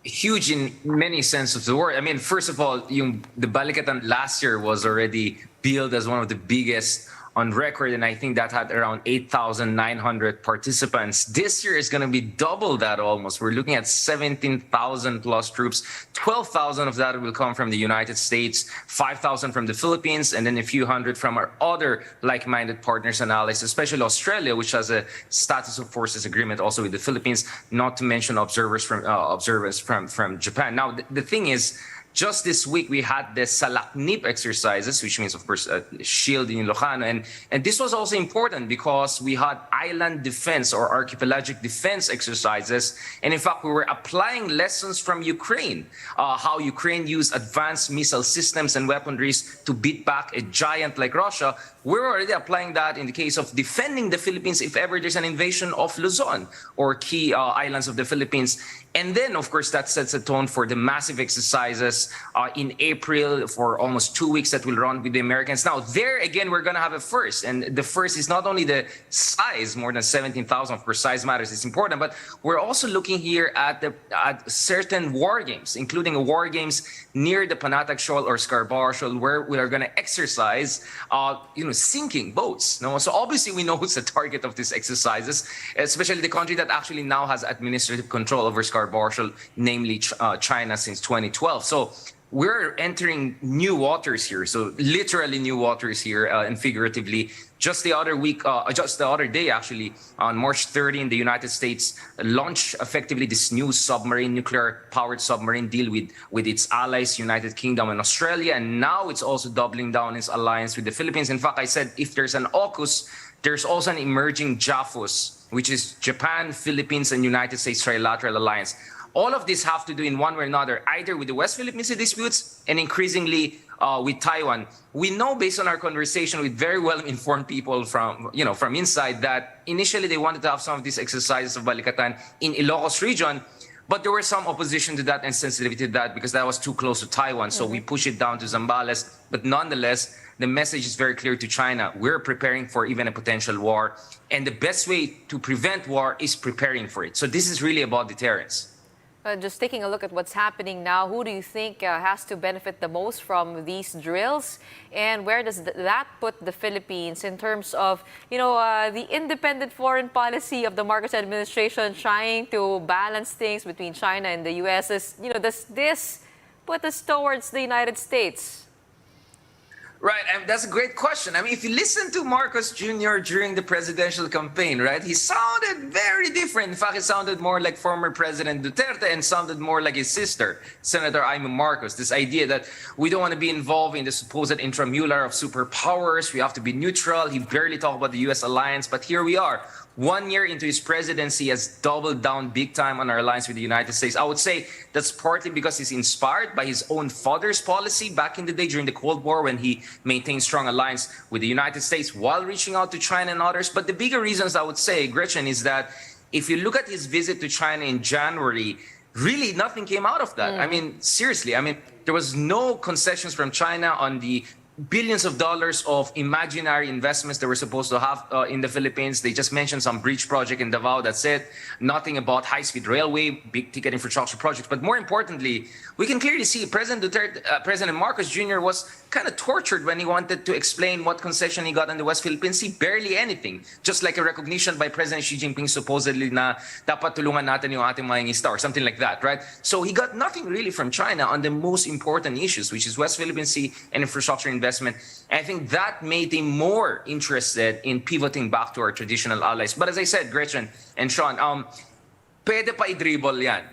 huge in many senses of the word. I mean, first of all, the Balikatan last year was already billed as one of the biggest on record, and I think that had around 8,900 participants. This year is going to be double that almost. We're looking at 17,000 plus troops. 12,000 of that will come from the United States, 5,000 from the Philippines, and then a few hundred from our other like-minded partners and allies, especially Australia, which has a status of forces agreement also with the Philippines, not to mention observers from Japan. Now, the thing is, just this week, we had the Salaknip exercises, which means, of course, shield in Ilocano. And this was also important because we had island defense or archipelagic defense exercises. And in fact, we were applying lessons from Ukraine, how Ukraine used advanced missile systems and weaponries to beat back a giant like Russia. We're already applying that in the case of defending the Philippines if ever there's an invasion of Luzon or key islands of the Philippines. And then, of course, that sets a tone for the massive exercises in April for almost 2 weeks that will run with the Americans. Now, there again, we're going to have a first. And the first is not only the size, more than 17,000, of course, size matters, it's important, but we're also looking here at certain war games, including war games near the Panatag Shoal or Scarborough Shoal, where we are going to exercise, sinking boats. No? So obviously, we know who's the target of these exercises, especially the country that actually now has administrative control over Scarborough Shoal, namely China, since 2012. So we're entering new waters here. So literally new waters here, and figuratively. Just the other day, actually, on March 30, the United States launched effectively this new nuclear-powered submarine deal with its allies, United Kingdom and Australia. And now it's also doubling down its alliance with the Philippines. In fact, I said if there's an AUKUS, there's also an emerging JAPHUS, which is Japan, Philippines, and United States Trilateral Alliance. All of these have to do in one way or another, either with the West Philippine Sea disputes and increasingly with Taiwan. We know based on our conversation with very well-informed people from inside that initially they wanted to have some of these exercises of Balikatan in Ilocos region, but there was some opposition to that and sensitivity to that because that was too close to Taiwan. So we pushed it down to Zambales. But nonetheless, the message is very clear to China. We're preparing for even a potential war. And the best way to prevent war is preparing for it. So this is really about deterrence. Just taking a look at what's happening now, who do you think has to benefit the most from these drills? And where does that put the Philippines in terms of, the independent foreign policy of the Marcos administration trying to balance things between China and the U.S.? Does this put us towards the United States? Right, and that's a great question. I mean, if you listen to Marcos Jr. during the presidential campaign, right, he sounded very different. In fact, he sounded more like former President Duterte and sounded more like his sister, Senator Amy Marcos. This idea that we don't want to be involved in the supposed intramural of superpowers, we have to be neutral. He barely talked about the U.S. alliance, but here we are. 1 year into his presidency, has doubled down big time on our alliance with the United States. I would say that's partly because he's inspired by his own father's policy back in the day during the Cold War when he maintained strong alliance with the United States while reaching out to China and others. But the bigger reasons, I would say, Gretchen, is that if you look at his visit to China in January, really nothing came out of that. I mean, seriously, there was no concessions from China on the billions of dollars of imaginary investments they were supposed to have in the Philippines. They just mentioned some bridge project in Davao. That's it. Nothing about high-speed railway, big-ticket infrastructure projects. But more importantly, we can clearly see President Marcos Jr. was kind of tortured when he wanted to explain what concession he got in the West Philippine Sea. Barely anything. Just like a recognition by President Xi Jinping supposedly na dapat tulungan natin yung ating mga isda or something like that, right? So he got nothing really from China on the most important issues, which is West Philippine Sea and infrastructure investment. And I think that made him more interested in pivoting back to our traditional allies. But as I said, Gretchen and Sean, pwede pa i-dribble yan,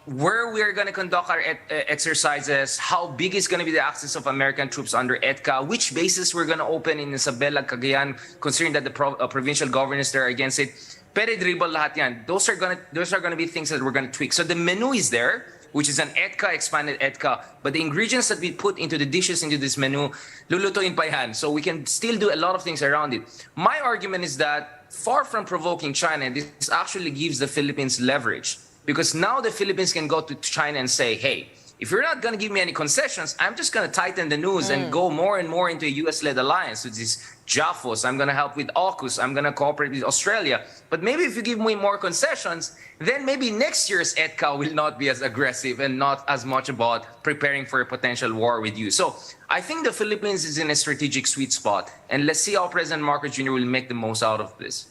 where we're going to conduct our exercises, how big is going to be the access of American troops under EDCA, which bases we're going to open in Isabela, Cagayan, considering that the provincial governors there are against it. Pwede dribble lahat yan. Those are going to be things that we're going to tweak. So the menu is there, which is an EDCA, expanded EDCA. But the ingredients that we put into the dishes into this menu, lulutuin pa yan. So we can still do a lot of things around it. My argument is that far from provoking China, this actually gives the Philippines leverage. Because now the Philippines can go to China and say, hey, if you're not going to give me any concessions, I'm just going to tighten the noose and go more and more into a U.S.-led alliance, which is JAPHUS. I'm going to help with AUKUS. I'm going to cooperate with Australia. But maybe if you give me more concessions, then maybe next year's EDCA will not be as aggressive and not as much about preparing for a potential war with you. So I think the Philippines is in a strategic sweet spot. And let's see how President Marcos Jr. will make the most out of this.